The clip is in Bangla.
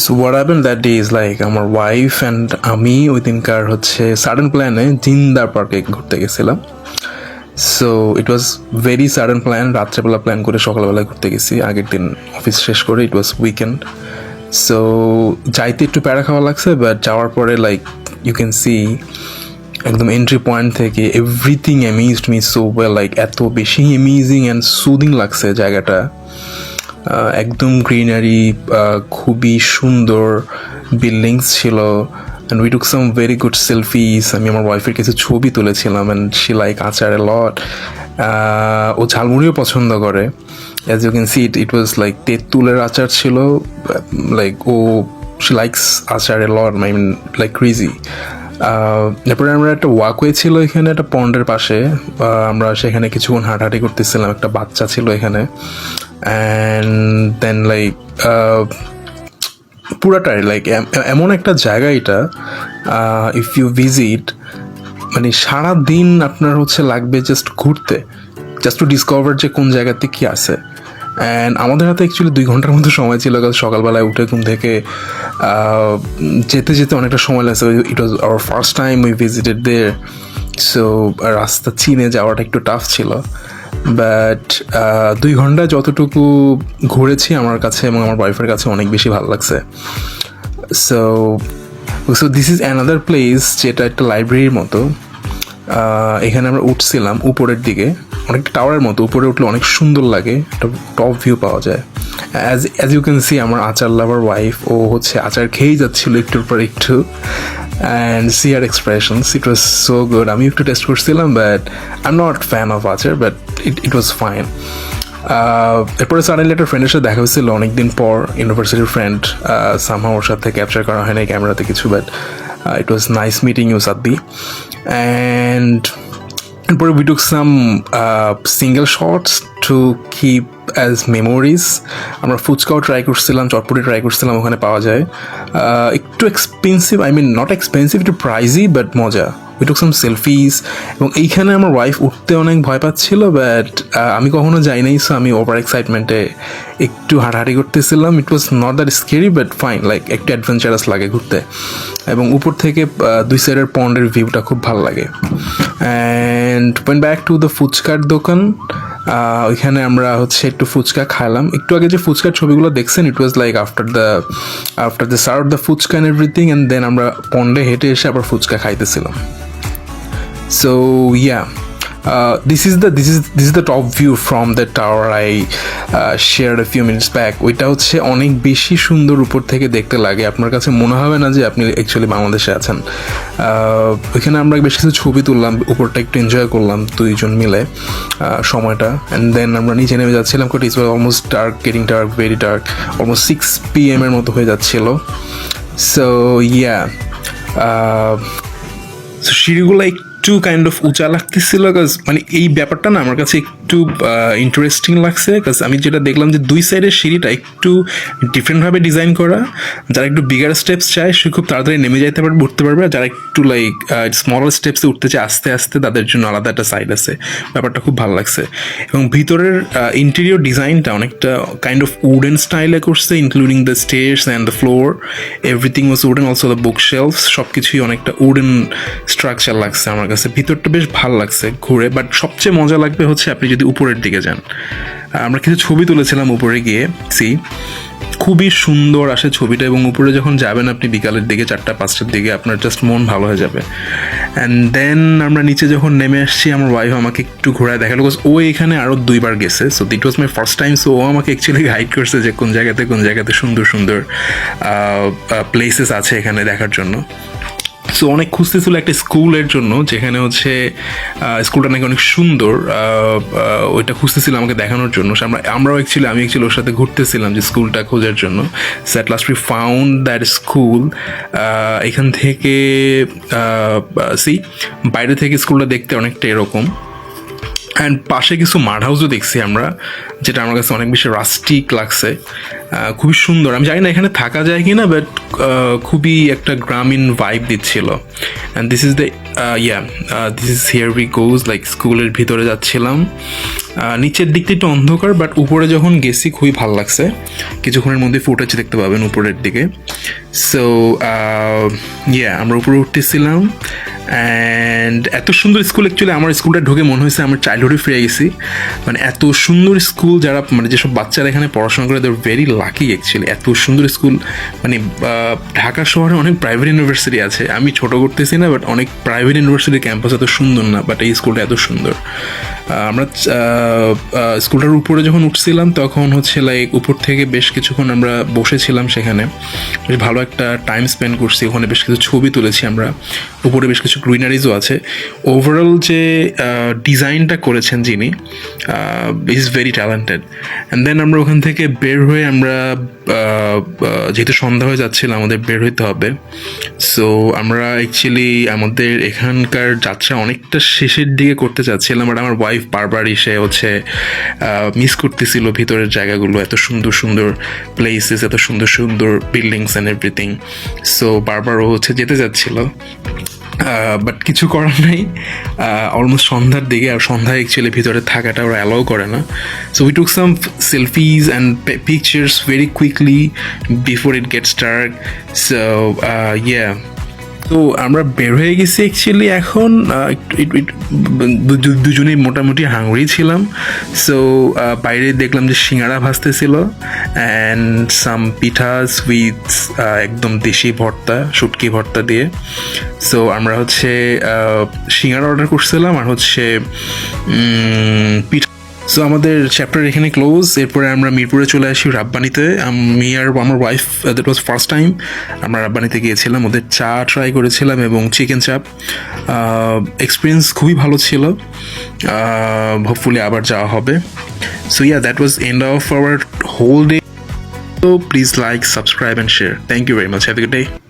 So what happened that day is like আমার ওয়াইফ অ্যান্ড আমি ওই দিনকার হচ্ছে সাডেন প্ল্যানে জিন্দার পার্কে ঘুরতে গেছিলাম। So it was very sudden plan, রাত্রেবেলা প্ল্যান করে সকালবেলা ঘুরতে গেছি আগের দিন অফিস শেষ করে। ইট ওয়াজ উইকেন্ড, সো যাইতে একটু প্যারা খাওয়া লাগছে, বাট যাওয়ার পরে লাইক ইউ ক্যান সি একদম এন্ট্রি পয়েন্ট থেকে everything amazed me so well, like এত বেশি অ্যামেজিং অ্যান্ড সুদিং লাগছে জায়গাটা। একদম গ্রিনারি, খুবই সুন্দর বিল্ডিংস ছিল, and we took some very good selfish. আমি আমার ওয়াইফের কিছু ছবি তুলেছিলাম, অ্যান্ড শি লাইক আচার এ লট। ও ঝালমুড়িও পছন্দ করে, as you can see it was like তেঁতুলের আচার ছিল, লাইক ও শি লাইকস আচার a lot, I mean like crazy. এরপরে আমরা একটা ওয়াকওয়ে ছিল এখানে একটা পন্ডের পাশে, আমরা সেখানে কিছুক্ষণ হাঁটাহাঁটি করতেছিলাম, একটা বাচ্চা ছিল এখানে। অ্যান্ড দেন লাইক পুরাটাই লাইক এমন একটা জায়গা এটা, ইফ ইউ ভিজিট মানে সারা দিন আপনার হচ্ছে লাগবে জাস্ট ঘুরতে, জাস্ট টু ডিসকভার যে কোন জায়গাতে কী আছে। অ্যান্ড আমাদের হাতে অ্যাকচুয়ালি 2 ঘন্টার মতো সময় ছিল, কারণ সকালবেলায় উঠে ঘুম থেকে যেতে যেতে অনেকটা সময় লাগছে। It was our first time we visited there, so রাস্তা চিনে যাওয়াটা একটু টাফ ছিল। বাট 2 ঘন্টা যতটুকু ঘুরেছি আমার কাছে এবং আমার ওয়াইফের কাছে অনেক বেশি ভালো লাগছে। So so this is another place, যেটা একটা লাইব্রেরির মতো। এখানে আমরা উঠছিলাম উপরের দিকে, অনেকটা টাওয়ারের মতো, উপরে উঠলে অনেক সুন্দর লাগে, একটা টপ ভিউ পাওয়া যায়। অ্যাজ ইউ ক্যান সি আমার আচার লাভার ওয়াইফ, ও হচ্ছে আচার খেয়েই যাচ্ছিল একটুর পর একটু, অ্যান্ড সি আর expressions, it was so good. আমি একটু টেস্ট করছিলাম, but I am not fan of আচার, বাট ইট ওয়াজ ফাইন। এরপরে সাডেনলি একটা ফ্রেন্ডের সাথে দেখা হয়েছিল অনেকদিন পর, ইউনিভার্সিটির ফ্রেন্ড। সামহাও ওর সাথে ক্যাপচার করা হয় না ক্যামেরাতে কিছু, but it was nice meeting you, Sadbi. And we took some single shots to keep as memories. আমরা ফুচকাও ট্রাই করছিলাম, চটপটি ট্রাই করছিলাম, ওখানে পাওয়া যায়। একটু expensive, I mean not expensive, একটু প্রাইজি, বাট মজা। We took some selfies. এবং এইখানে আমার ওয়াইফ উঠতে অনেক ভয় পাচ্ছিল, বাট আমি কখনো যাই নাই, সো আমি ওভার এক্সাইটমেন্টে একটু হাঁটাহাঁটি করতেছিলাম। It was not that scary, but fine, like একটু অ্যাডভেঞ্চারাস লাগে ঘুরতে। এবং উপর থেকে 2 সাইডের পন্ডের ভিউটা খুব ভালো লাগে। And went back to the ফুচকার দোকান। ওইখানে আমরা হচ্ছে একটু ফুচকা খাইলাম। একটু আগে যে ফুচকার ছবিগুলো দেখছেন, it was like after the serve the fuchka and everything, and then আমরা পন্ডে হেঁটে এসে আবার fuchka খাইতেছিলাম। So yeah, this is the top view from the tower I shared a few minutes back. ওইটা হচ্ছে অনেক বেশি সুন্দর, উপর থেকে দেখতে লাগে, আপনার কাছে মনে হবে না যে আপনি অ্যাকচুয়ালি বাংলাদেশে আছেন। ওইখানে আমরা বেশ কিছু ছবি তুললাম, উপরটা একটু এনজয় করলাম 2 জন মিলে সময়টা। অ্যান্ড দেন আমরা নিচে নেমে যাচ্ছিলাম, but it's almost dark, getting dark, very dark, almost 6 PM এর মতো হয়ে যাচ্ছিল। সো ইয়া, সিঁড়িগুলো একটু কাইন্ড অফ উঁচা লাগতেছিল, কাজ মানে এই ব্যাপারটা না আমার কাছে একটু ইন্টারেস্টিং লাগছে, কাজ আমি যেটা দেখলাম যে 2 সাইডের সিঁড়িটা একটু ডিফারেন্টভাবে ডিজাইন করা। যারা একটু বিগার স্টেপস চায় সে খুব তাড়াতাড়ি নেমে যাইতে পারবে, উঠতে পারবে। আর যারা একটু লাইক স্মলার স্টেপসে উঠতে চায় আস্তে আস্তে, তাদের জন্য আলাদা একটা সাইড আছে। ব্যাপারটা খুব ভালো লাগছে। এবং ভিতরের ইন্টেরিয়র ডিজাইনটা অনেকটা কাইন্ড অফ উডেন স্টাইলে করছে, including the stairs and the floor, everything was wooden, also the book shelfs, সব কিছুই অনেকটা উডেন স্ট্রাকচার লাগছে আমার কাছে। ভিতরটা বেশ ভালো লাগছে ঘুরে, বাট সবচেয়ে মজা লাগবে হচ্ছে আপনি যদি উপরের দিকে যান। আমরা কিছু ছবি তুলেছিলাম উপরে গিয়ে, খুবই সুন্দর আসে ছবিটা। এবং উপরে যখন যাবেন আপনি বিকালের দিকে 4টা-5টার দিকে, আপনার জাস্ট মন ভালো হয়ে যাবে। অ্যান্ড দেন আমরা নিচে যখন নেমে আসছি, আমার ওয়াইফ আমাকে একটু ঘোরায় দেখালো, বিকজ ও এখানে আরও 2বার গেছে, so it was my first time. So ও আমাকে অ্যাকচুয়ালি গাইড করছে যে কোন জায়গাতে সুন্দর সুন্দর প্লেসেস আছে এখানে দেখার জন্য। সো অনেক খুঁজতেছিল একটা স্কুলের জন্য, যেখানে হচ্ছে স্কুলটা নাকি অনেক সুন্দর, ওইটা খুঁজতেছিল আমাকে দেখানোর জন্য। আমি অ্যাকচুয়ালি ওর সাথে ঘুরতেছিলাম যে স্কুলটা খোঁজার জন্য। So at last we found that school. এখান থেকে বাইরে থেকে স্কুলটা দেখতে অনেকটা এরকম, অ্যান্ড পাশে কিছু মাড হাউসও দেখছি আমরা, যেটা আমার কাছে অনেক বেশি রাস্টিক লাগছে, খুবই সুন্দর। আমি জানি না এখানে থাকা যায় কি না, বাট খুবই একটা গ্রামীণ ভাইব দিচ্ছিল। And this is the this is here we goes, like স্কুলের ভিতরে যাচ্ছিলাম। নিচের দিকটা একটু অন্ধকার, বাট উপরে যখন গেছি খুবই ভালো লাগছে। কিছুক্ষণের মধ্যে ফুটেজ দেখতে পাবেন উপরের দিকে। সো আমরা উপরে উঠতেছিলাম, অ্যান্ড এত সুন্দর স্কুল। অ্যাকচুয়ালি আমার স্কুলটা ঢুকে মনে হয়েছে আমার চাইল্ডহুডে ফিরে গেছি। মানে এত সুন্দর স্কুল, যারা মানে যেসব বাচ্চারা এখানে পড়াশোনা করে, দে ভেরি লাকি অ্যাকচুয়ালি। এত সুন্দর স্কুল, মানে ঢাকা শহরে অনেক প্রাইভেট ইউনিভার্সিটি আছে, আমি ছোটো করতেছি না, বাট অনেক প্রাইভেট ইউনিভার্সিটির ক্যাম্পাস এত সুন্দর না, বাট এই স্কুলটা এত সুন্দর। আমরা স্কুলটার উপরে যখন উঠছিলাম তখন হচ্ছে লাইক উপর থেকে বেশ কিছুক্ষণ আমরা বসেছিলাম সেখানে, বেশ ভালো একটা টাইম স্পেন্ড করছি ওখানে, বেশ কিছু ছবি তুলেছি আমরা। উপরে বেশ কিছু গ্রিনারিজও আছে। ওভারঅল যে ডিজাইনটা করেছেন যিনি, is very talented. And then আমরা ওখান থেকে বের হয়ে আমরা যেহেতু সন্ধ্যা হয়ে যাচ্ছিল, আমাদের বের হইতে হবে। সো আমরা অ্যাকচুয়ালি আমাদের এখানকার যাত্রা অনেকটা শেষের দিকে করতে চাচ্ছিলাম, বাট আমার ওয়াইফ বারবার এসে হচ্ছে মিস করতেছিল ভিতরের জায়গাগুলো, এত সুন্দর সুন্দর প্লেসেস, এত সুন্দর সুন্দর বিল্ডিংস অ্যান্ড এভরিথিং। সো বারবার ও হচ্ছে যেতে যাচ্ছিল, বাট কিছু করার নেই। অলমোস্ট সন্ধ্যার দিকে, আর সন্ধ্যায় অ্যাকচুয়ালি ভিতরে থাকাটা ওরা অ্যালাউ করে না। So we took some selfies and pictures very quickly before it gets dark. So তো আমরা বের হয়ে গেছি অ্যাকচুয়ালি এখন। দুজনেই মোটামুটি হাংরি ছিলাম। সো বাইরে দেখলাম যে সিঙ্গাড়া ভাজতেছিল, অ্যান্ড সাম পিঠাস উইথ একদম দেশি ভর্তা, শুটকি ভর্তা দিয়ে। সো আমরা হচ্ছে সিঙ্গাড়া অর্ডার করছিলাম, আর হচ্ছে পিঠা। সো আমাদের চ্যাপ্টার এখানে ক্লোজ। এরপরে আমরা মিরপুরে চলে আসি রাব্বানিতে। আমি আর আমার wife, that was first time আমরা রাব্বানিতে গিয়েছিলাম, ওদের চা ট্রাই করেছিলাম এবং চিকেন চাপ। এক্সপিরিয়েন্স খুবই ভালো ছিল, হোপফুলি আবার যাওয়া হবে। So that was end of our whole day. So please like, subscribe and share. Thank you very much. Have a good day.